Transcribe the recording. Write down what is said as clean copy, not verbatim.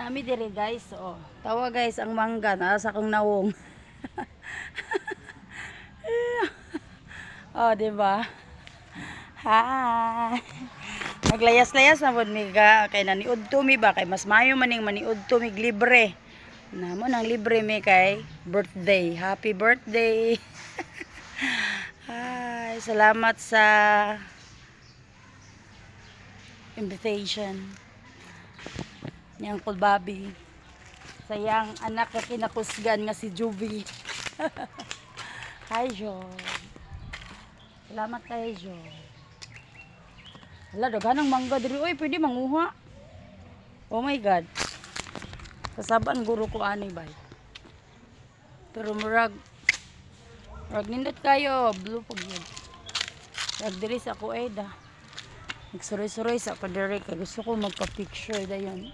Nami dire guys, oh. Tawa guys ang mangga na sa kong nawong. Oh, di ba? Hi. Naglayas-layas na pod mi ga kay naniud to mi ba kay mas mayo maning maniud to mi libre. Namo nang libre mi kay birthday. Happy birthday. Hi, salamat sa invitation. Ni Uncle Bobby. Sayang anak na kinakusgan nga si Juby. Hi, Jo. Salamat kay Jo. Wala, daganang mangga diri. Uy, pwede manguha. Oh my God. Kasaban guru ko ani bay. Pero murag nindot kayo. Blue pag yun. Murag diri sa kueda. Nagsuroy-suroy sa kadiri. Kaya gusto ko magpa-picture dayon.